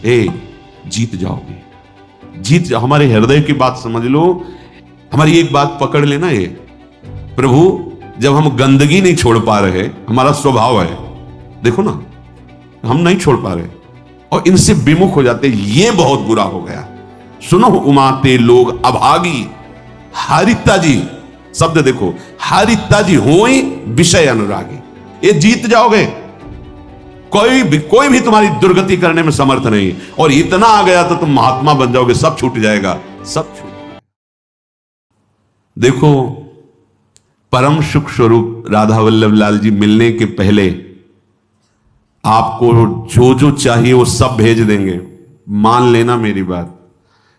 जीत जाओगे, जीत जाओ। हमारे हृदय की बात समझ लो, हमारी एक बात पकड़ लेना। ये प्रभु, जब हम गंदगी नहीं छोड़ पा रहे, हमारा स्वभाव है, देखो ना, हम नहीं छोड़ पा रहे और इनसे विमुख हो जाते, ये बहुत बुरा हो गया। सुनो उमाते लोग अभागी, हारिता जी शब्द देखो, हारिता जी होई विषय अनुरागी। ये जीत जाओगे, कोई भी तुम्हारी दुर्गति करने में समर्थ नहीं। और इतना आ गया तो तुम महात्मा बन जाओगे, सब छूट जाएगा, सब छूट जाएगा। देखो, परम सुख स्वरूप राधा वल्लभ लाल जी मिलने के पहले आपको जो जो चाहिए वो सब भेज देंगे। मान लेना मेरी बात,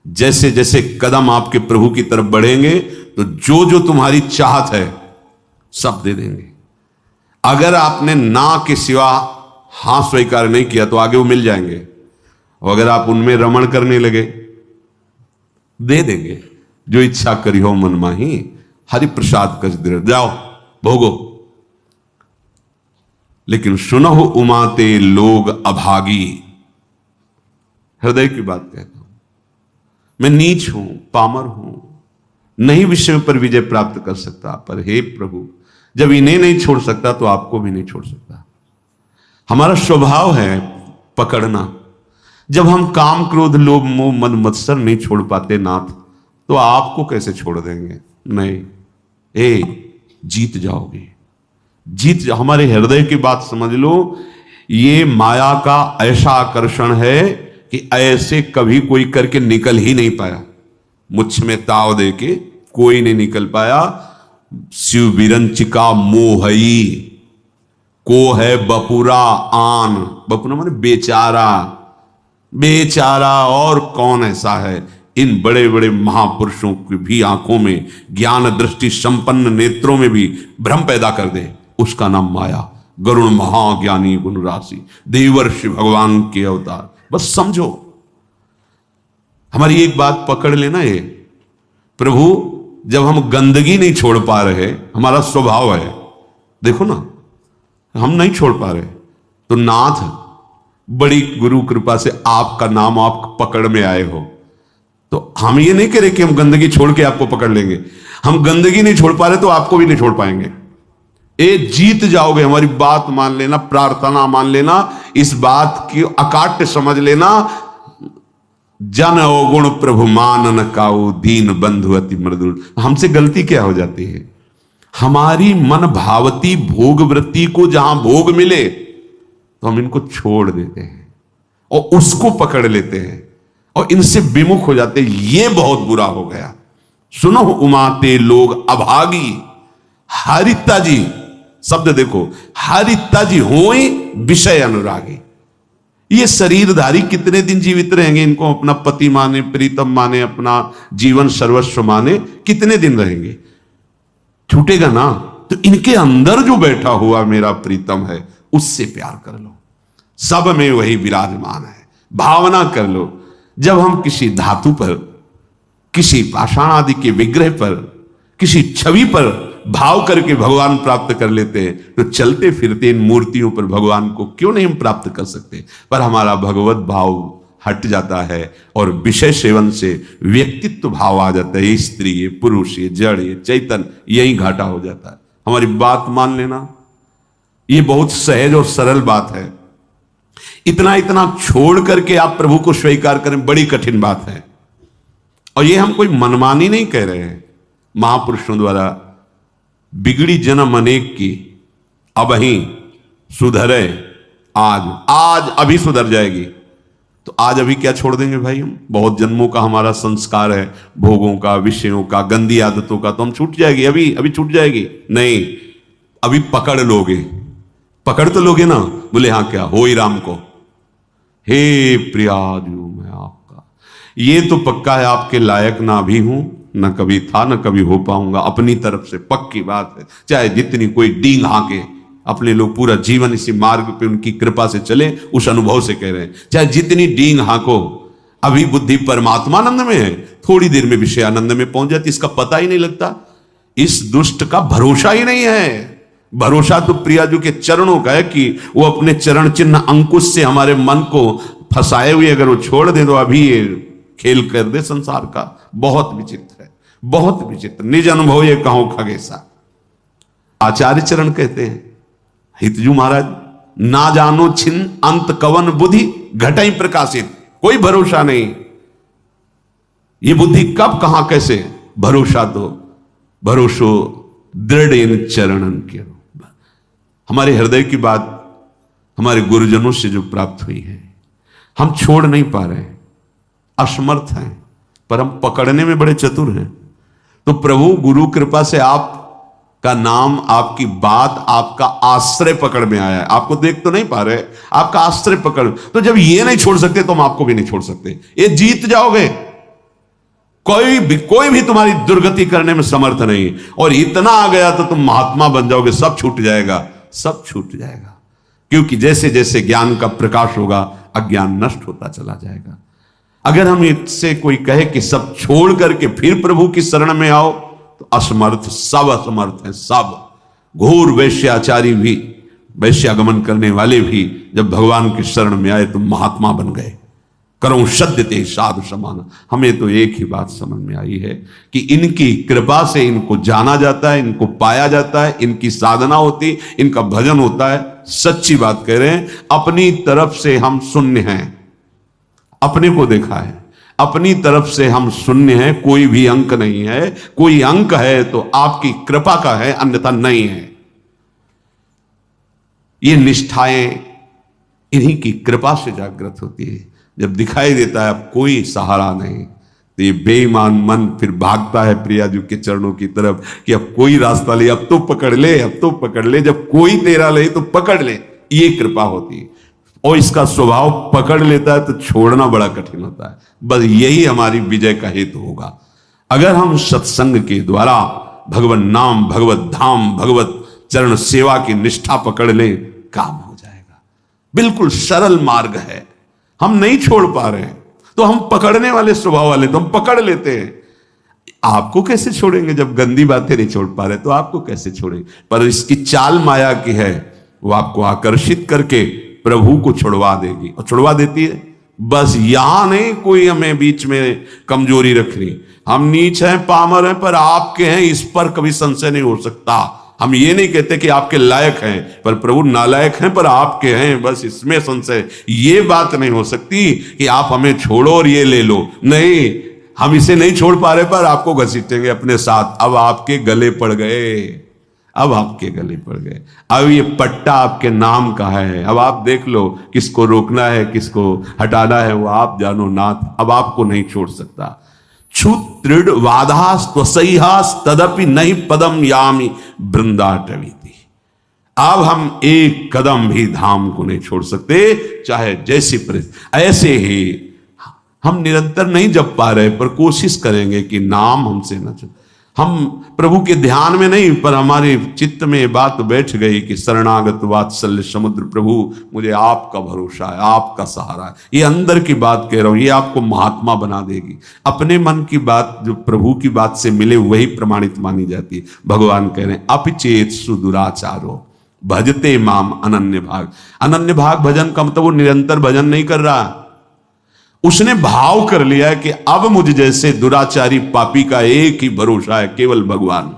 जैसे जैसे कदम आपके प्रभु की तरफ बढ़ेंगे तो जो जो तुम्हारी चाहत है सब दे देंगे। अगर आपने ना के सिवा हां स्वीकार नहीं किया तो आगे वो मिल जाएंगे, और अगर आप उनमें रमण करने लगे दे देंगे। जो इच्छा करी हो मन माही, हरि प्रसाद कछ दे, जाओ भोगो। लेकिन सुनो उमाते लोग अभागी, हृदय की बात कहता हूं, मैं नीच हूं, पामर हूं, नहीं विषय पर विजय प्राप्त कर सकता, पर हे प्रभु, जब इन्हें नहीं छोड़ सकता तो आपको भी नहीं छोड़ सकता। हमारा स्वभाव है पकड़ना। जब हम काम क्रोध लोभ मोह मद मत्सर नहीं छोड़ पाते नाथ, तो आपको कैसे छोड़ देंगे? नहीं, जीत जाओगे, जीत जाओ। हमारे हृदय की बात समझ लो, ये माया का ऐसा आकर्षण है कि ऐसे कभी कोई करके निकल ही नहीं पाया। मुझ में ताव दे के कोई नहीं निकल पाया। शिव बिरंचिका मोहई को है बपुरा आन, बपुरा माने बेचारा, बेचारा और कौन ऐसा है? इन बड़े बड़े महापुरुषों की भी आंखों में, ज्ञान दृष्टि संपन्न नेत्रों में भी भ्रम पैदा कर दे, उसका नाम माया। गरुण महाज्ञानी गुण राशि, देवर्षि भगवान के अवतार। बस समझो, हमारी एक बात पकड़ लेना। ये प्रभु, जब हम गंदगी नहीं छोड़ पा रहे, हमारा स्वभाव है, देखो ना, हम नहीं छोड़ पा रहे, तो नाथ बड़ी गुरु कृपा से आपका नाम आप पकड़ में आए हो, तो हम ये नहीं कह रहे कि हम गंदगी छोड़ के आपको पकड़ लेंगे। हम गंदगी नहीं छोड़ पा रहे तो आपको भी नहीं छोड़ पाएंगे। जीत जाओगे, हमारी बात मान लेना, प्रार्थना मान लेना, इस बात की अकाट्य समझ लेना। जन अवगुण प्रभु मानन काऊ, दीन बंधु अति मृदुल। हमसे गलती क्या हो जाती है? हमारी मन भावती भोग वृत्ति को जहां भोग मिले तो हम इनको छोड़ देते हैं और उसको पकड़ लेते हैं और इनसे विमुख हो जाते हैं। ये बहुत बुरा हो गया। सुनो उमाते लोग अभागी, हारिता जी शब्द देखो, हारिता जी होई विषय अनुरागी। ये शरीरधारी कितने दिन जीवित रहेंगे? इनको अपना पति माने, प्रीतम माने, अपना जीवन सर्वस्व माने, कितने दिन रहेंगे? छूटेगा ना। तो इनके अंदर जो बैठा हुआ मेरा प्रीतम है, उससे प्यार कर लो, सब में वही विराजमान है। भावना कर लो। जब हम किसी धातु पर, किसी पाषाण आदि के विग्रह पर, किसी छवि पर भाव करके भगवान प्राप्त कर लेते हैं, तो चलते फिरते इन मूर्तियों पर भगवान को क्यों नहीं हम प्राप्त कर सकते? पर हमारा भगवत भाव हट जाता है और विषय सेवन से व्यक्तित्व भाव आ जाता है। स्त्री, पुरुष, जड़, चैतन्य, यही घाटा हो जाता है। हमारी बात मान लेना, ये बहुत सहज और सरल बात है। इतना इतना छोड़ करके आप प्रभु को स्वीकार करें, बड़ी कठिन बात है। और ये हम कोई मनमानी नहीं कह रहे हैं। महापुरुषों द्वारा बिगड़ी जन्म अनेक की, अब ही सुधरे आज अभी सुधर जाएगी। तो आज अभी क्या छोड़ देंगे भाई? हम बहुत जन्मों का हमारा संस्कार है, भोगों का, विषयों का, गंदी आदतों का, तो हम छूट जाएगी, अभी छूट जाएगी नहीं। अभी पकड़ लोगे, पकड़ तो लोगे ना। बोले हाँ, क्या हो ही राम को, हे प्रियाजू मैं आपका, ये तो पक्का है आपके लायक ना भी हूं, न कभी था, न कभी हो पाऊंगा। अपनी तरफ से पक्की बात है। चाहे जितनी कोई डींग हाके, अपने लोग पूरा जीवन इसी मार्ग पे उनकी कृपा से चले, उस अनुभव से कह रहे हैं। चाहे जितनी डींग हाको, अभी बुद्धि परमात्मानंद में है, थोड़ी देर में विषय आनंद में पहुंच जाती, इसका पता ही नहीं लगता। इस दुष्ट का भरोसा ही नहीं है। भरोसा तो प्रियाजू के चरणों का है कि वो अपने चरण चिन्ह अंकुश से हमारे मन को फंसाए हुए अगर वो छोड़ दे तो अभी ये खेल कर दे संसार का। बहुत विचित्र है, बहुत विचित्र। निज अनुभव ये कहो खगेसा। आचार्य चरण कहते हैं, हितजू महाराज, ना जानो छिन अंत कवन बुद्धि घटई प्रकाशित। कोई भरोसा नहीं, ये बुद्धि कब कहां कैसे। भरोसा तो भरोसो दृढ़ इन चरणन के। हमारे हृदय की बात हमारे गुरुजनों से जो प्राप्त हुई है, हम छोड़ नहीं पा रहे हैं, असमर्थ हैं, पर हम पकड़ने में बड़े चतुर हैं। तो प्रभु गुरु कृपा से आपका नाम, आपकी बात, आपका आश्रय पकड़ में आया है। आपको देख तो नहीं पा रहे, आपका आश्रय पकड़। तो जब ये नहीं छोड़ सकते तो हम आपको भी नहीं छोड़ सकते। ये जीत जाओगे, कोई भी तुम्हारी दुर्गति करने में समर्थ नहीं। और इतना आ गया तो तुम महात्मा बन जाओगे, सब छूट जाएगा, सब छूट जाएगा। क्योंकि जैसे जैसे ज्ञान का प्रकाश होगा, अज्ञान नष्ट होता चला जाएगा। अगर हम इससे कोई कहे कि सब छोड़ करके फिर प्रभु की शरण में आओ, तो असमर्थ, सब असमर्थ हैं, सब। घोर वैश्याचारी भी, वैश्यागमन करने वाले भी जब भगवान की शरण में आए तो महात्मा बन गए। करो सद्यते साधु समान। हमें तो एक ही बात समझ में आई है कि इनकी कृपा से इनको जाना जाता है, इनको पाया जाता है, इनकी साधना होती, इनका भजन होता है। सच्ची बात कह रहे हैं, अपनी तरफ से हम शून्य हैं। अपने को देखा है, अपनी तरफ से हम शून्य हैं, कोई भी अंक नहीं है। कोई अंक है तो आपकी कृपा का है, अन्यथा नहीं है। ये निष्ठाएं इन्हीं की कृपा से जागृत होती है। जब दिखाई देता है अब कोई सहारा नहीं, तो ये बेईमान मन फिर भागता है प्रियाजू के चरणों की तरफ कि अब कोई रास्ता ले, अब तो पकड़ ले, अब तो पकड़ ले। जब कोई तेरा ले तो पकड़ ले, ये कृपा होती है। और इसका स्वभाव पकड़ लेता है तो छोड़ना बड़ा कठिन होता है। बस यही हमारी विजय का हेतु होगा। अगर हम सत्संग के द्वारा भगवत नाम, भगवत धाम, भगवत चरण सेवा की निष्ठा पकड़ लें, काम हो जाएगा। बिल्कुल सरल मार्ग है, हम नहीं छोड़ पा रहे हैं तो हम पकड़ने वाले स्वभाव वाले, तो हम पकड़ लेते हैं। आपको कैसे छोड़ेंगे जब गंदी बातें नहीं छोड़ पा रहे, तो आपको कैसे छोड़ेंगे। पर इसकी चाल माया की है, वो आपको आकर्षित करके प्रभु को छुड़वा देगी, और छुड़वा देती है। बस यहां नहीं कोई हमें बीच में कमजोरी रखनी। हम नीच हैं, पामर हैं, पर आपके हैं, इस पर कभी संशय नहीं हो सकता। हम ये नहीं कहते कि आपके लायक हैं, पर प्रभु नालायक हैं, पर आपके हैं, बस इसमें संशय। ये बात नहीं हो सकती कि आप हमें छोड़ो और ये ले लो। नहीं, हम इसे नहीं छोड़ पा रहे, पर आपको घसीटेंगे अपने साथ। अब आपके गले पड़ गए, अब आपके गले पड़ गए। अब ये पट्टा आपके नाम का है। अब आप देख लो किसको रोकना है, किसको हटाना है, वो आप जानो नाथ। अब आपको नहीं छोड़ सकता। क्षुत्रिड वाधास त्वसैहास तदपि नहीं पदम यामी वृंदाटवीति। अब हम एक कदम भी धाम को नहीं छोड़ सकते, चाहे जैसी परिस्थिति। ऐसे ही हम निरंतर नहीं जप पा रहे, पर कोशिश करेंगे कि नाम हमसे न छूटे। हम प्रभु के ध्यान में नहीं, पर हमारे चित्त में बात बैठ गई कि शरणागत वात्सल्य समुद्र प्रभु, मुझे आपका भरोसा है, आपका सहारा है। ये अंदर की बात कह रहा हूं, ये आपको महात्मा बना देगी। अपने मन की बात जो प्रभु की बात से मिले वही प्रमाणित मानी जाती है। भगवान कह रहे हैं अपिचेत सुदुराचारो भजते माम अनन्य भाग। अनन्य भाग भजन का मतलब वो निरंतर भजन नहीं कर रहा, उसने भाव कर लिया है कि अब मुझ जैसे दुराचारी पापी का एक ही भरोसा है, केवल भगवान।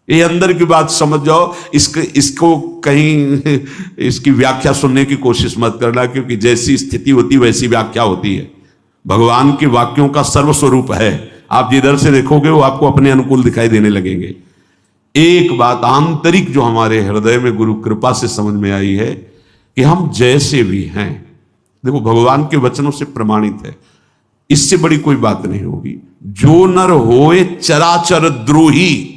ये अंदर की बात समझ जाओ। इसको कहीं इसकी व्याख्या सुनने की कोशिश मत करना, क्योंकि जैसी स्थिति होती वैसी व्याख्या होती है। भगवान के वाक्यों का सर्वस्वरूप है। आप जिधर से देखोगे वो आपको अपने अनुकूल दिखाई देने लगेंगे। एक बात आंतरिक जो हमारे हृदय में गुरु कृपा से समझ में आई है कि हम जैसे भी हैं, देखो भगवान के वचनों से प्रमाणित है, इससे बड़ी कोई बात नहीं होगी। जो नर होए चराचर द्रोही,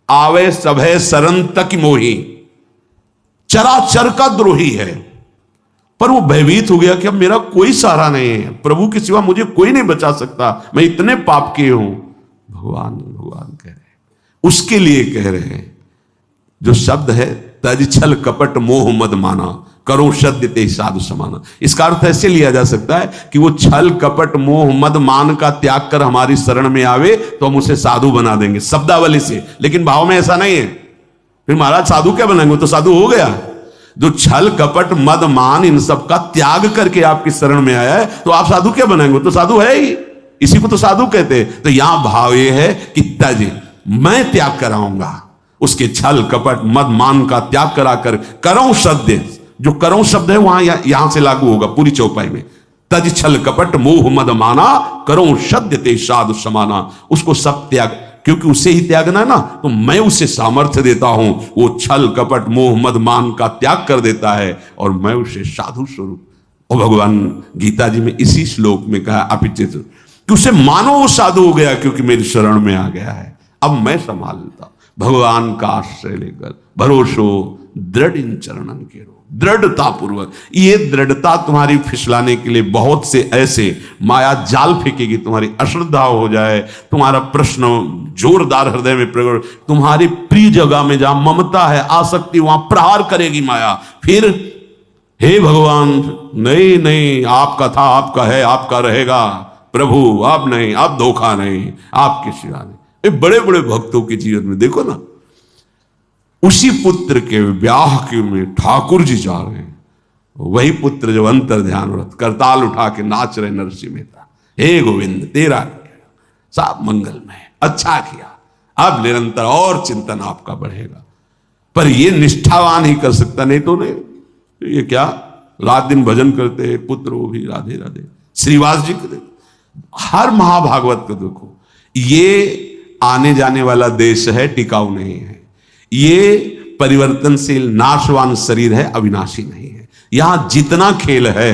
आवे सभय सरन तक मोही। चराचर का द्रोही है, पर वो भयभीत हो गया कि अब मेरा कोई सहारा नहीं है, प्रभु के सिवा मुझे कोई नहीं बचा सकता, मैं इतने पाप किए हूं। भगवान कह रहे हैं, उसके लिए कह रहे हैं जो शब्द है, तज छल कपट मोह मद माना, करो सद्य ते साधु समाना। इसका अर्थ ऐसे लिया जा सकता है कि वो छल कपट मोह मद मान का त्याग कर हमारी शरण में आवे तो हम उसे साधु बना देंगे, शब्दावली से। लेकिन भाव में ऐसा नहीं है। फिर महाराज साधु क्या बनाएंगे, तो साधु हो गया। जो छल कपट मद मान इन सब का त्याग करके आपकी शरण में आया है, तो आप साधु क्या बनाएंगे? तो साधु है ही, इसी को तो साधु कहते हैं। तो यहां भाव ये है कि तज, मैं त्याग कराऊंगा उसके छल कपट मद मान का त्याग कराकर करऊं सद्य। जो करऊं शब्द है वहां यहां से लागू होगा पूरी चौपाई में। तज छल कपट मोह मद माना, करऊं सद्य ते साधु समाना। उसको सब त्याग, क्योंकि उसे ही त्यागना है ना, तो मैं उसे सामर्थ्य देता हूं। वो छल कपट मोह मद मान का त्याग कर देता है और मैं उसे साधु स्वरूप। और भगवान गीता जी में इसी श्लोक में कहा अपिचित कि उसे मानो वो साधु हो गया, क्योंकि मेरी शरण में आ गया है, अब मैं संभाल लेता। भगवान का आश्रय लेकर भरोसो दृढ़ इन चरणन के रो, दृढ़ता पूर्वक। ये दृढ़ता तुम्हारी फिसलाने के लिए बहुत से ऐसे माया जाल फेंकेगी, तुम्हारी अश्रद्धा हो जाए, तुम्हारा प्रश्न जोरदार हृदय में प्रकट, तुम्हारी प्रिय जगह में जहां ममता है आसक्ति, वहां प्रहार करेगी माया। फिर हे भगवान, नहीं नहीं, आपका था, आपका है, आपका रहेगा प्रभु, आप नहीं, आप धोखा नहीं, आपके सिवा नहीं। ये बड़े बड़े भक्तों के जीवन में देखो ना, उसी पुत्र के ब्याह के में ठाकुर जी जा रहे हैं, वही पुत्र जो अंतर ध्यान व्रत करताल उठा के नाच रहे नरसिंह मेहता, हे गोविंद तेरा सब मंगलमय, अच्छा किया, अब निरंतर और चिंतन आपका बढ़ेगा। पर ये निष्ठावान ही कर सकता, नहीं तो नहीं। ये क्या रात दिन भजन करते हैं पुत्र, वो भी राधे राधे। श्रीवास जी को देखो, हर महाभागवत को देखो, ये आने जाने वाला देश है, टिकाऊ नहीं है। ये परिवर्तनशील नाशवान शरीर है, अविनाशी नहीं है। यहां जितना खेल है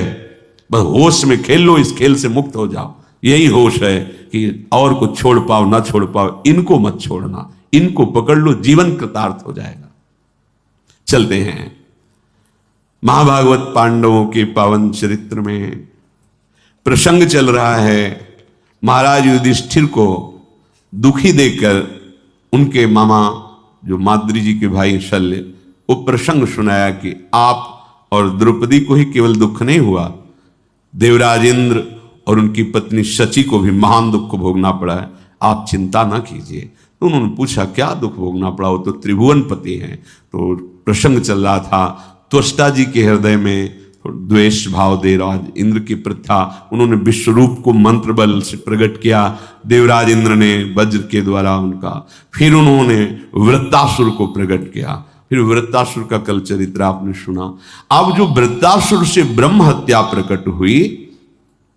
बस होश में खेल लो, इस खेल से मुक्त हो जाओ। यही होश है कि और को छोड़ पाओ ना छोड़ पाओ, इनको मत छोड़ना, इनको पकड़ लो, जीवन कृतार्थ हो जाएगा। चलते हैं महाभागवत पांडवों के पावन चरित्र में। प्रसंग चल रहा है महाराज युधिष्ठिर को दुखी देखकर उनके मामा जो माद्री जी के भाई शल्य, वो प्रसंग सुनाया कि आप और द्रौपदी को ही केवल दुख नहीं हुआ, देवराज इंद्र और उनकी पत्नी शची को भी महान दुख को भोगना पड़ा है, आप चिंता ना कीजिए। तो उन्होंने पूछा क्या दुख भोगना पड़ा? वो तो त्रिभुवन पति हैं। तो प्रसंग चल रहा था, त्वष्टा जी के हृदय में द्वेष भाव देवराज इंद्र की प्रथा, उन्होंने विश्वरूप को मंत्र बल से प्रकट किया, देवराज इंद्र ने वज्र के द्वारा उनका, फिर उन्होंने वृत्तासुर को प्रकट किया, फिर वृत्तासुर का कल चरित्र आपने सुना। अब जो वृत्तासुर से ब्रह्म हत्या प्रकट हुई,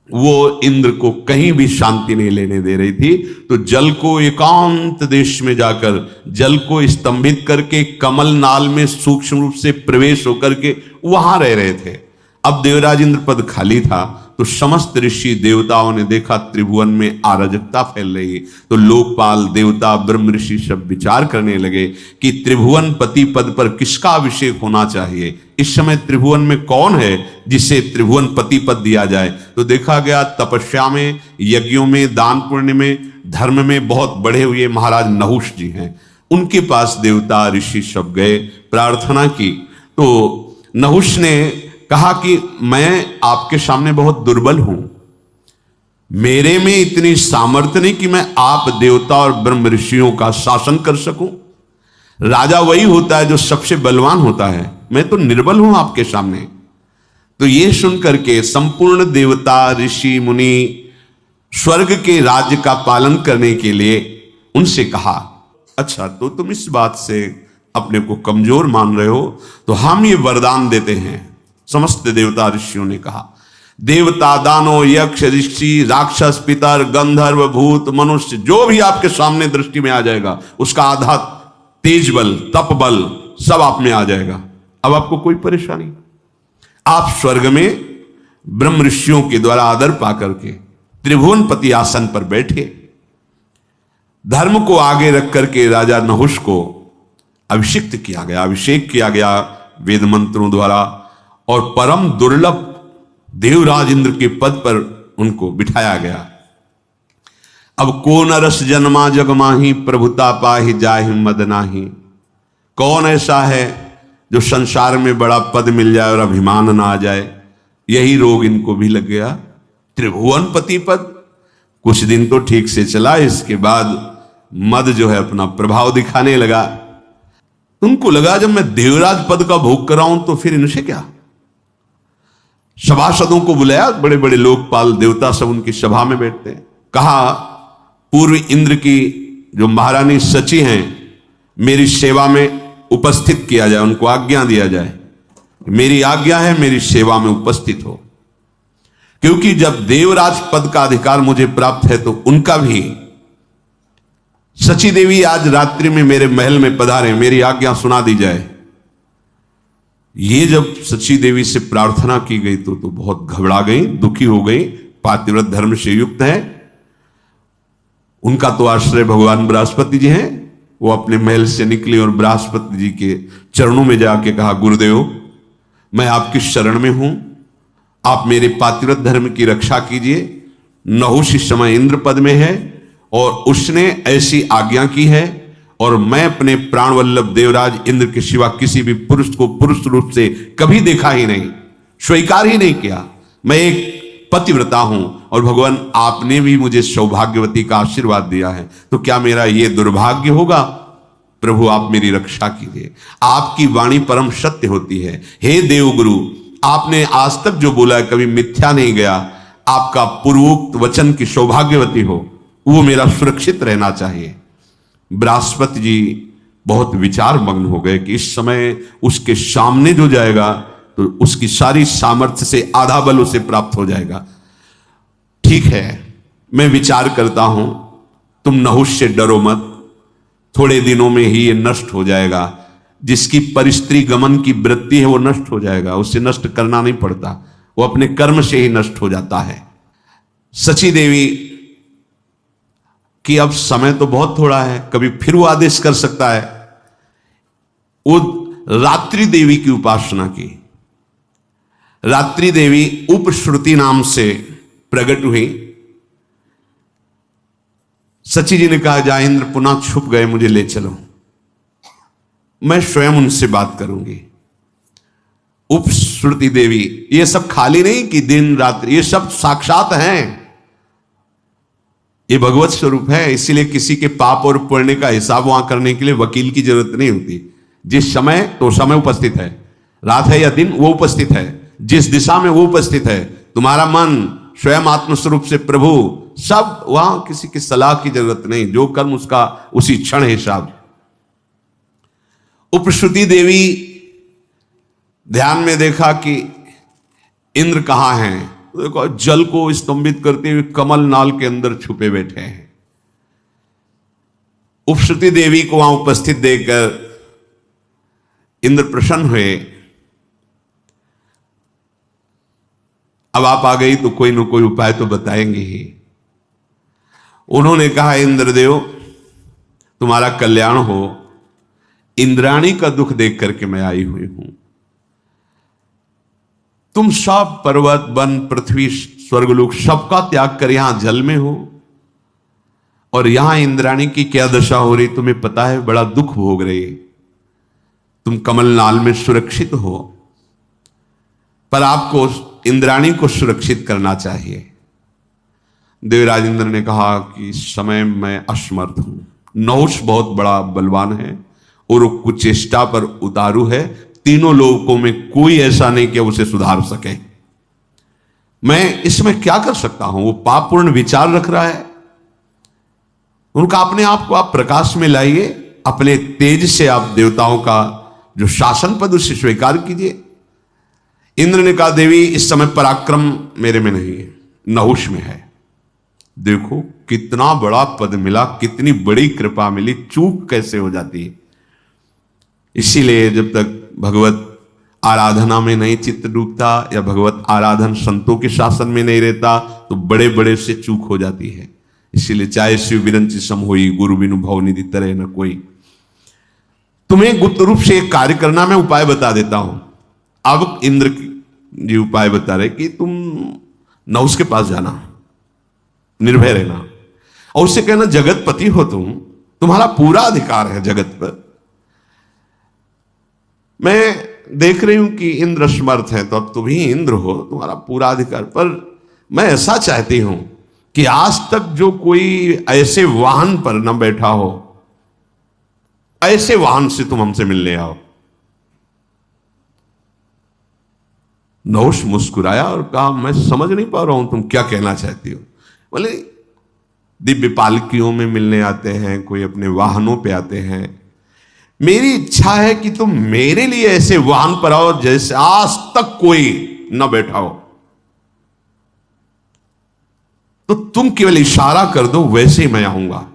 वो इंद्र को कहीं भी शांति नहीं लेने दे रही थी। तो जल को एकांत देश में जाकर जल को स्तंभित करके कमल नाल में सूक्ष्म रूप से प्रवेश होकर के वहां रह रहे थे। अब देवराज इंद्र पद खाली था, तो समस्त ऋषि देवताओं ने देखा त्रिभुवन में अराजकता फैल रही। तो लोकपाल देवता ब्रह्म ऋषि सब विचार करने लगे कि त्रिभुवन पति पद पर किसका अभिषेक होना चाहिए। इस समय त्रिभुवन में कौन है जिसे त्रिभुवन पति पद दिया जाए? तो देखा गया तपस्या में, यज्ञों में, दान पुण्य में, धर्म में बहुत बढ़े हुए महाराज नहुष जी हैं। उनके पास देवता ऋषि सब गए, प्रार्थना की। तो नहुष ने कहा कि मैं आपके सामने बहुत दुर्बल हूं, मेरे में इतनी सामर्थ्य नहीं कि मैं आप देवता और ब्रह्म ऋषियों का शासन कर सकूं। राजा वही होता है जो सबसे बलवान होता है, मैं तो निर्बल हूं आपके सामने। तो ये सुनकर के संपूर्ण देवता ऋषि मुनि स्वर्ग के राज्य का पालन करने के लिए उनसे कहा, अच्छा तो तुम इस बात से अपने को कमजोर मान रहे हो, तो हम ये वरदान देते हैं। समस्त देवता ऋषियों ने कहा, देवता दानव यक्ष ऋषि राक्षस पितर गंधर्व भूत मनुष्य जो भी आपके सामने दृष्टि में आ जाएगा, उसका आधा तेज बल तप बल सब आप में आ जाएगा। अब आपको कोई परेशानी, आप स्वर्ग में ब्रह्म ऋषियों के द्वारा आदर पाकर के त्रिभुवन पति आसन पर बैठे। धर्म को आगे रख करके राजा नहुष को अभिषिक्त किया गया, अभिषेक किया गया वेद मंत्रों द्वारा, और परम दुर्लभ देवराज इंद्र के पद पर उनको बिठाया गया। अब को नरस जन्मा जग माही, प्रभुता पाहि जाहि मद नाही। कौन ऐसा है जो संसार में बड़ा पद मिल जाए और अभिमान ना आ जाए? यही रोग इनको भी लग गया, त्रिभुवन पति पद। कुछ दिन तो ठीक से चला, इसके बाद मद जो है अपना प्रभाव दिखाने लगा। उनको लगा जब मैं देवराज पद का भोग कर रहा हूं तो फिर इनसे क्या। सभासदों को बुलाया, बड़े बड़े लोकपाल देवता सब उनकी सभा में बैठते हैं। कहा पूर्व इंद्र की जो महारानी सची हैं मेरी सेवा में उपस्थित किया जाए, उनको आज्ञा दिया जाए, मेरी आज्ञा है मेरी सेवा में उपस्थित हो, क्योंकि जब देवराज पद का अधिकार मुझे प्राप्त है तो उनका भी। सची देवी आज रात्रि में मेरे महल में पधारे, मेरी आज्ञा सुना दी जाए। ये जब सची देवी से प्रार्थना की गई तो बहुत घबरा गई, दुखी हो गई। पातिव्रत धर्म से युक्त है, उनका तो आश्रय भगवान बृहस्पति जी हैं। वो अपने महल से निकली और बृहस्पति जी के चरणों में जाके कहा, गुरुदेव मैं आपकी शरण में हूं, आप मेरे पातिव्रत धर्म की रक्षा कीजिए। नहुष इस समय इंद्र पद में है और उसने ऐसी आज्ञा की है, और मैं अपने प्राण वल्लभ देवराज इंद्र के सिवा किसी भी पुरुष को पुरुष रूप से कभी देखा ही नहीं, स्वीकार ही नहीं किया। मैं एक पतिव्रता हूं और भगवान आपने भी मुझे सौभाग्यवती का आशीर्वाद दिया है, तो क्या मेरा ये दुर्भाग्य होगा? प्रभु आप मेरी रक्षा कीजिए। आपकी वाणी परम सत्य होती है। हे देवगुरु, आपने आज तक जो बोला है कभी मिथ्या नहीं गया। आपका पूर्वोक्त वचन की सौभाग्यवती हो, वो मेरा सुरक्षित रहना चाहिए। बृहस्पति जी बहुत विचार मग्न हो गए कि इस समय उसके सामने जो जाएगा तो उसकी सारी सामर्थ्य से आधा बल उसे प्राप्त हो जाएगा। ठीक है, मैं विचार करता हूं, तुम नहुष से डरो मत, थोड़े दिनों में ही ये नष्ट हो जाएगा। जिसकी परिस्त्री गमन की वृत्ति है वो नष्ट हो जाएगा, उसे नष्ट करना नहीं पड़ता, वो अपने कर्म से ही नष्ट हो जाता है। सची देवी कि अब समय तो बहुत थोड़ा है, कभी फिर वो आदेश कर सकता है। वो रात्रि देवी की उपासना की। रात्रि देवी उपश्रुति नाम से प्रकट हुई। सची जी ने कहा, जा इंद्र पुनः छुप गए, मुझे ले चलो, मैं स्वयं उनसे बात करूंगी। उपश्रुति देवी, ये सब खाली नहीं कि दिन रात्रि, ये सब साक्षात हैं, ये भगवत स्वरूप है। इसीलिए किसी के पाप और पुण्य का हिसाब वहां करने के लिए वकील की जरूरत नहीं होती। जिस समय तो समय उपस्थित है, रात है या दिन वो उपस्थित है, जिस दिशा में वो उपस्थित है। तुम्हारा मन स्वयं आत्मस्वरूप से प्रभु, सब वहां किसी की सलाह की जरूरत नहीं, जो कर्म उसका उसी क्षण हिसाब। उपश्रुति देवी ध्यान में देखा कि इंद्र कहां हैं, देखो जल को स्तंभित करते हुए कमल नाल के अंदर छुपे बैठे हैं। उपश्रुति देवी को वहां उपस्थित देखकर इंद्र प्रसन्न हुए। अब आप आ गई तो कोई न कोई उपाय तो बताएंगे ही। उन्होंने कहा, इंद्रदेव तुम्हारा कल्याण हो, इंद्राणी का दुख देख करके मैं आई हुई हूं। तुम सब पर्वत वन पृथ्वी स्वर्गलोक सबका त्याग कर यहां जल में हो, और यहां इंद्राणी की क्या दशा हो रही तुम्हें पता है, बड़ा दुख भोग रही। तुम कमलनाल में सुरक्षित हो, पर आपको इंद्राणी को सुरक्षित करना चाहिए। देवराज इंद्र ने कहा कि इस समय मैं असमर्थ हूं। नहुष बहुत बड़ा बलवान है और कुचेष्टा पर उतारू है। तीनों लोगों में कोई ऐसा नहीं कि उसे सुधार सके। मैं इसमें क्या कर सकता हूं? वो पापपूर्ण विचार रख रहा है। उनका अपने आप को आप प्रकाश में लाइए, अपने तेज से आप देवताओं का जो शासन पद उसे स्वीकार कीजिए। इंद्र ने कहा, देवी इस समय पराक्रम मेरे में नहीं है, नहुष में है। देखो कितना बड़ा पद मिला, कितनी बड़ी कृपा मिली, चूक कैसे हो जाती है। इसीलिए जब तक भगवत आराधना में नहीं चित्त डूबता या भगवत आराधन संतों के शासन में नहीं रहता तो बड़े बड़े से चूक हो जाती है। इसीलिए चाहे शिव विरंची सम होई, गुरु बिनु भव निधि तरह न कोई। तुम्हें गुप्त रूप से एक कार्य करना, मैं उपाय बता देता हूं। अब इंद्र जी उपाय बता रहे कि तुम नहुष के पास जाना, निर्भय रहना, और उससे कहना जगतपति हो तुम, तुम्हारा पूरा अधिकार है जगत पर। मैं देख रही हूं कि इंद्र समर्थ है, तो अब तुम ही इंद्र हो, तुम्हारा पूरा अधिकार। पर मैं ऐसा चाहती हूं कि आज तक जो कोई ऐसे वाहन पर न बैठा हो, ऐसे वाहन से तुम हमसे मिलने आओ। नहुष मुस्कुराया और कहा, मैं समझ नहीं पा रहा हूं तुम क्या कहना चाहती हो। बोले, दिव्य पालकियों में मिलने आते हैं, कोई अपने वाहनों पे आते हैं। मेरी इच्छा है कि तुम मेरे लिए ऐसे वाहन पर आओ जैसे आज तक कोई न बैठा हो। तो तुम केवल इशारा कर दो, वैसे ही मैं आऊंगा।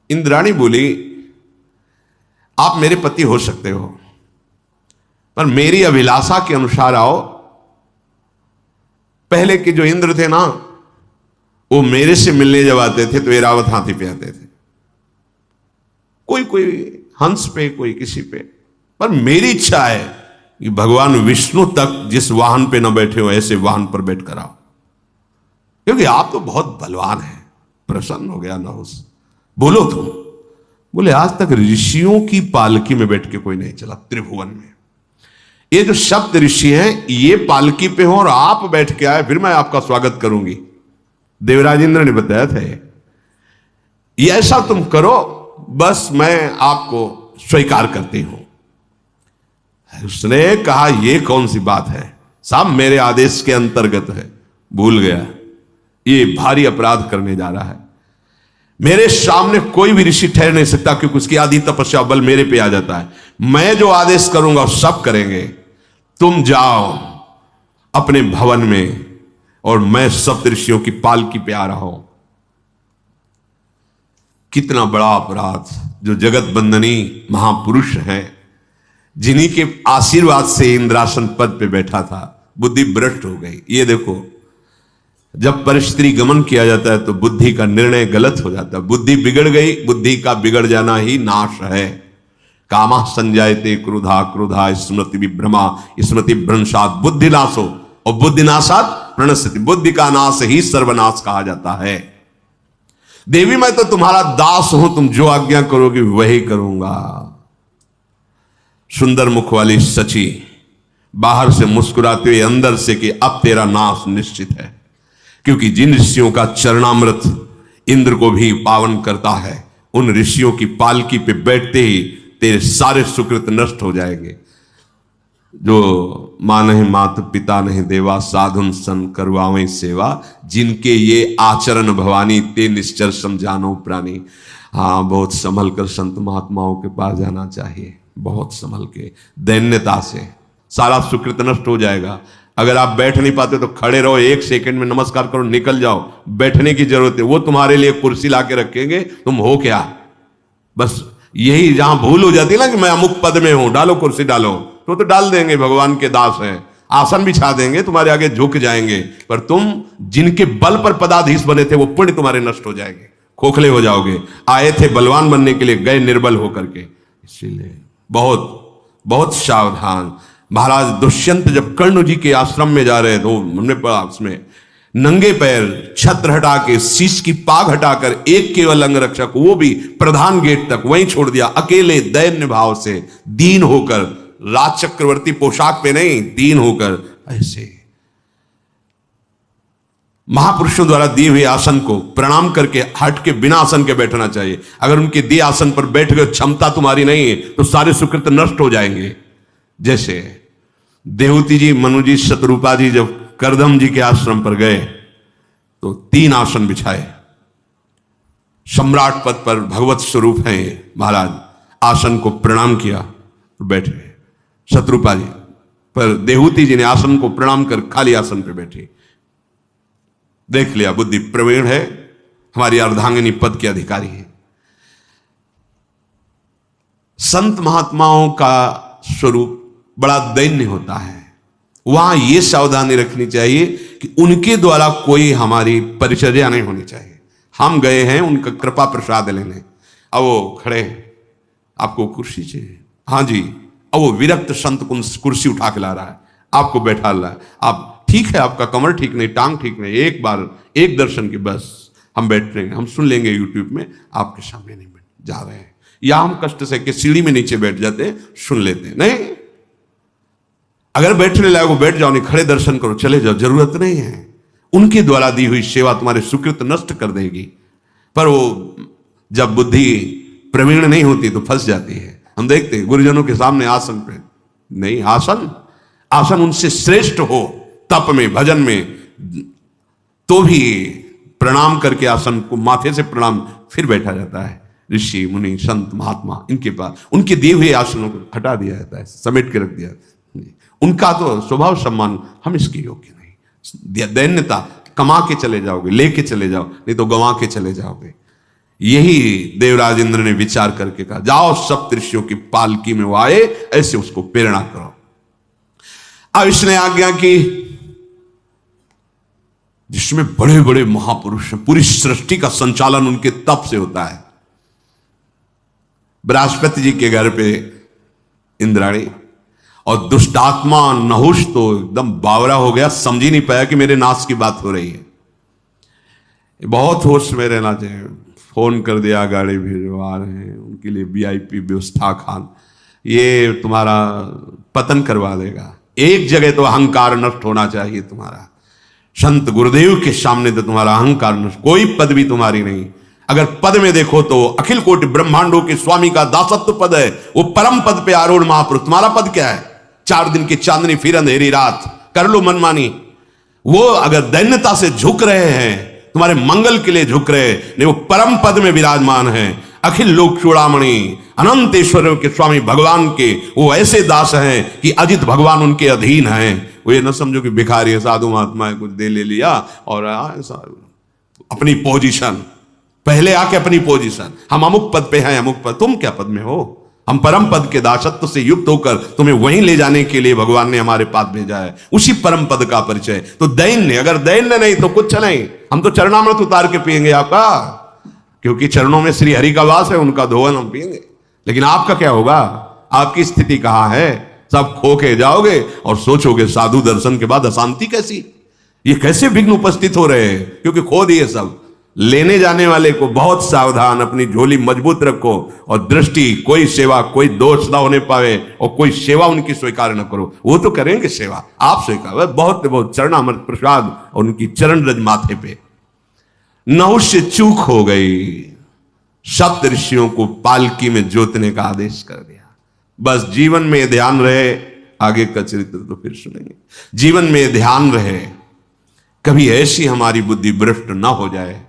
इंद्राणी बोली, आप मेरे पति हो सकते हो, पर मेरी अभिलाषा के अनुसार आओ। पहले के जो इंद्र थे ना, वो मेरे से मिलने जब आते थे तो ऐरावत हाथी पे आते थे, कोई कोई हंस पे, कोई किसी पे। पर मेरी इच्छा है कि भगवान विष्णु तक जिस वाहन पे न बैठे हो, ऐसे वाहन पर बैठ कर आओ, क्योंकि आप तो बहुत बलवान हैं। प्रसन्न हो गया नहुष। बोलो तुम। बोले, आज तक ऋषियों की पालकी में बैठ के कोई नहीं चला त्रिभुवन में। ये जो सप्त ऋषि हैं, ये पालकी पे हो और आप बैठ के आए, फिर मैं आपका स्वागत करूंगी। देवराज इंद्र ने बताया था ये ऐसा तुम करो, बस मैं आपको स्वीकार करती हूं। उसने कहा, यह कौन सी बात है साहब, मेरे आदेश के अंतर्गत है। भूल गया, ये भारी अपराध करने जा रहा है। मेरे सामने कोई भी ऋषि ठहर नहीं सकता, क्योंकि उसकी आदि तपस्या बल मेरे पे आ जाता है। मैं जो आदेश करूंगा सब करेंगे। तुम जाओ अपने भवन में, और मैं सप्त ऋषियों की पालकी पे आ रहा हूं। कितना बड़ा अपराध। जो जगत बंदनी महापुरुष हैं, जिन्हीं के आशीर्वाद से इंद्रासन पद पे बैठा था, बुद्धि भ्रष्ट हो गई। ये देखो, जब परिस्त्री गमन किया जाता है तो बुद्धि का निर्णय गलत हो जाता है। बुद्धि बिगड़ गई, बुद्धि का बिगड़ जाना ही नाश है। कामा संजायते क्रोधा, क्रोधा स्मृति विभ्रमा, स्मृति भ्रंशात बुद्धिनाशो, और बुद्धिनाशात प्रणश्यति। बुद्धि का नाश ही सर्वनाश कहा जाता है। देवी, मैं तो तुम्हारा दास हूं, तुम जो आज्ञा करोगी वही करूंगा। सुंदर मुख वाली सची बाहर से मुस्कुराते हुए अंदर से कि अब तेरा नाश निश्चित है, क्योंकि जिन ऋषियों का चरणामृत इंद्र को भी पावन करता है, उन ऋषियों की पालकी पे बैठते ही तेरे सारे सुकृत नष्ट हो जाएंगे। जो मां नहीं मात पिता नहीं देवा, साधुन सन करवावें सेवा, जिनके ये आचरण भवानी, ते निश्चर समझानो प्राणी। हाँ, बहुत संभल कर संत महात्माओं के पास जाना चाहिए, बहुत संभल के, दैन्यता से। सारा सुकृत नष्ट हो जाएगा। अगर आप बैठ नहीं पाते तो खड़े रहो, 1 सेकंड में नमस्कार करो, निकल जाओ। बैठने की जरूरत है, वो तुम्हारे लिए कुर्सी ला के रखेंगे, तुम हो क्या। बस यही जहां भूल हो जाती है ना कि मैं अमुक पद में हूं, डालो कुर्सी डालो, तो डाल देंगे, भगवान के दास हैं, आसन बिछा देंगे, तुम्हारे आगे झुक जाएंगे। पर तुम जिनके बल पर पदाधीश बने थे, वो पुण्य तुम्हारे नष्ट हो जाएंगे, खोखले हो जाओगे। आए थे बलवान बनने के लिए, गए निर्बल होकर के। इसीलिए बहुत बहुत सावधान। महाराज दुष्यंत जब कर्ण जी के आश्रम में जा रहे तो हमने पढ़ा, उसमें नंगे पैर, छत्र हटा के, शीश की पाग हटाकर, एक केवल अंगरक्षक, वो भी प्रधान गेट तक वहीं छोड़ दिया, अकेले दैन्य भाव से, दीन होकर, राज चक्रवर्ती पोशाक पे नहीं, दीन होकर। ऐसे महापुरुषों द्वारा दिए हुए आसन को प्रणाम करके हट के बिना आसन के बैठना चाहिए। अगर उनके दिए आसन पर बैठ गए, क्षमता तुम्हारी नहीं है, तो सारे सुकृत नष्ट हो जाएंगे। जैसे देवती जी, मनु जी, शतरूपा जी जब करदम जी के आश्रम पर गए तो 3 आसन बिछाए। सम्राट पद पर भगवत स्वरूप हैं ये महाराज, आसन को प्रणाम किया तो बैठ गए। शत्रुपा जी पर देवती जी ने आसन को प्रणाम कर खाली आसन पर बैठी। देख लिया, बुद्धि प्रवीण है, हमारी अर्धांगिनी पद की अधिकारी है। संत महात्माओं का स्वरूप बड़ा दैन्य होता है। वहां यह सावधानी रखनी चाहिए कि उनके द्वारा कोई हमारी परिचर्या नहीं होनी चाहिए। हम गए हैं उनका कृपा प्रसाद लेने, अब वो खड़े हैं, आपको कुर्सी चाहिए, हाँ जी, अब वो विरक्त संत कुर्सी उठा के ला रहा है, आपको बैठा रहा है। आप ठीक है, आपका कमर ठीक नहीं, टांग ठीक नहीं, एक बार एक दर्शन की बस हम बैठ रहे हैं, हम सुन लेंगे यूट्यूब में, आपके सामने नहीं बैठ जा रहे हैं। या हम कष्ट से कि सीढ़ी में नीचे बैठ जाते, सुन लेते। नहीं, अगर बैठने लायक हो बैठ जाओ, नहीं खड़े दर्शन करो, चले जाओ, जरूरत नहीं है। उनके द्वारा दी हुई सेवा तुम्हारे सुकृत नष्ट कर देगी। पर वो जब बुद्धि प्रवीण नहीं होती तो फंस जाती है। हम देखते हैं गुरुजनों के सामने आसन पे नहीं, आसन उनसे श्रेष्ठ हो तप में भजन में तो भी प्रणाम करके आसन को माथे से प्रणाम फिर बैठा जाता है। ऋषि मुनि संत महात्मा इनके पास उनके दिए हुए आसनों को हटा दिया जाता है, समेट के रख दिया जाता है। उनका तो स्वभाव सम्मान, हम इसके योग्य नहीं। दैन्यता कमा के चले जाओगे, लेके चले जाओ, नहीं तो गंवा के चले जाओगे। यही देवराज इंद्र ने विचार करके कहा, जाओ सप्त ऋषियों की पालकी में वो आए, ऐसे उसको प्रेरणा करो। अब इसने आज्ञा की, जिसमें बड़े बड़े महापुरुष हैं, पूरी सृष्टि का संचालन उनके तप से होता है। बृहस्पति जी के घर पे इंद्राणी, और दुष्टात्मा नहुष तो एकदम बावरा हो गया, समझ ही नहीं पाया कि मेरे नाश की बात हो रही है। बहुत होश में रहना चाहिए। फोन कर दिया, गाड़ी भिजवा रहे हैं, उनके लिए वीआईपी व्यवस्था खान, ये तुम्हारा पतन करवा देगा। एक जगह तो अहंकार नष्ट होना चाहिए तुम्हारा। संत गुरुदेव के सामने तो तुम्हारा अहंकार नष्ट, कोई पदवी तुम्हारी नहीं। अगर पद में देखो तो अखिल कोटि ब्रह्मांडों के स्वामी का दासत्व पद है, वो परम पद पे आरूढ़ महापुरुष। तुम्हारा पद क्या है? 4 दिन की चांदनी फिर अंधेरी रात, कर लो मनमानी। वो अगर दैन्यता से झुक रहे हैं, तुम्हारे मंगल के लिए झुक रहे, नहीं वो परम पद में विराजमान है। अखिल लोक चूड़ामणि अनंत ऐश्वर्यों के स्वामी भगवान के वो ऐसे दास हैं कि अजित भगवान उनके अधीन हैं। वो ये न समझो कि भिखारी है, साधु महात्मा है, कुछ दे ले लिया और अपनी पोजीशन, पहले आके अपनी पोजीशन, हम अमुक पद पे हैं, अमुक पद। तुम क्या पद में हो? हम परम पद के दासत्व से युक्त होकर तुम्हें वहीं ले जाने के लिए भगवान ने हमारे पास भेजा है, उसी परम पद का परिचय। तो दैन्य, अगर दैन्य नहीं तो कुछ नहीं। हम तो चरणामृत उतार के पिएंगे आपका, क्योंकि चरणों में श्री हरि का वास है, उनका धोवन हम पिएंगे। लेकिन आपका क्या होगा? आपकी स्थिति कहां है? सब खो के जाओगे और सोचोगे साधु दर्शन के बाद अशांति कैसी, ये कैसे विघ्न उपस्थित हो रहे हैं, क्योंकि खो दिए सब। लेने जाने वाले को बहुत सावधान, अपनी झोली मजबूत रखो और दृष्टि, कोई सेवा, कोई दोष ना होने पावे और कोई सेवा उनकी स्वीकार न करो। वो तो करेंगे सेवा, आप स्वीकार, बहुत बहुत चरणामृत प्रसाद और उनकी चरण रज माथे पे। नहुष से चूक हो गई, सप्त ऋषियों को पालकी में जोतने का आदेश कर दिया। बस जीवन में ध्यान रहे, आगे का चरित्र तो फिर सुनेंगे। जीवन में ध्यान रहे, कभी ऐसी हमारी बुद्धि भ्रष्ट ना हो जाए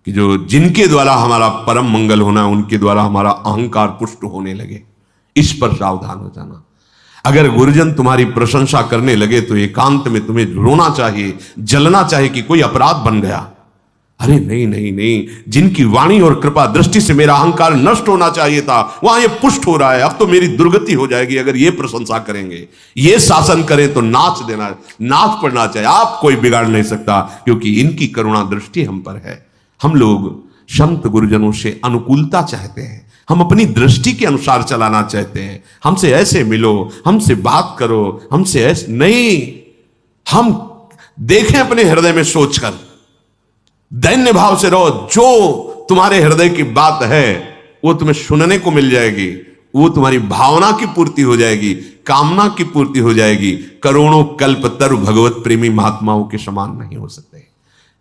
कि जो जिनके द्वारा हमारा परम मंगल होना है, उनके द्वारा हमारा अहंकार पुष्ट होने लगे। इस पर सावधान हो जाना। अगर गुरुजन तुम्हारी प्रशंसा करने लगे तो एकांत में तुम्हें रोना चाहिए, जलना चाहिए कि कोई अपराध बन गया। अरे नहीं नहीं नहीं, जिनकी वाणी और कृपा दृष्टि से मेरा अहंकार नष्ट होना चाहिए था, वहां ये पुष्ट हो रहा है, अब तो मेरी दुर्गति हो जाएगी अगर ये प्रशंसा करेंगे, ये शासन करें तो नाच देना, नाच पड़ना चाहिए। आप कोई बिगाड़ नहीं सकता, क्योंकि इनकी करुणा दृष्टि हम पर है। हम लोग संत गुरुजनों से अनुकूलता चाहते हैं, हम अपनी दृष्टि के अनुसार चलाना चाहते हैं। हमसे ऐसे मिलो, हमसे बात करो, हमसे ऐसे नहीं। हम देखें अपने हृदय में सोचकर, दैन्य भाव से रहो। जो तुम्हारे हृदय की बात है वो तुम्हें सुनने को मिल जाएगी, वो तुम्हारी भावना की पूर्ति हो जाएगी, कामना की पूर्ति हो जाएगी। करोड़ों कल्प तरु भगवत प्रेमी महात्माओं के समान नहीं हो सकते,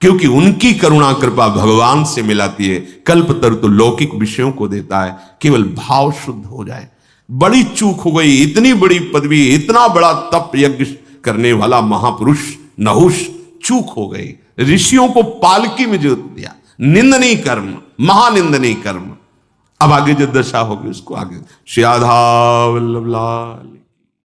क्योंकि उनकी करुणा कृपा भगवान से मिलाती है। कल्प तरु तो लौकिक विषयों को देता है, केवल भाव शुद्ध हो जाए। बड़ी चूक हो गई, इतनी बड़ी पदवी, इतना बड़ा तप यज्ञ करने वाला महापुरुष नहुष चूक हो गई। ऋषियों को पालकी में जोत दिया, निंदनीय कर्म, महानिंदनीय कर्म। अब आगे जो दशा होगी उसको आगे श्री राधा वल्लभ लाल।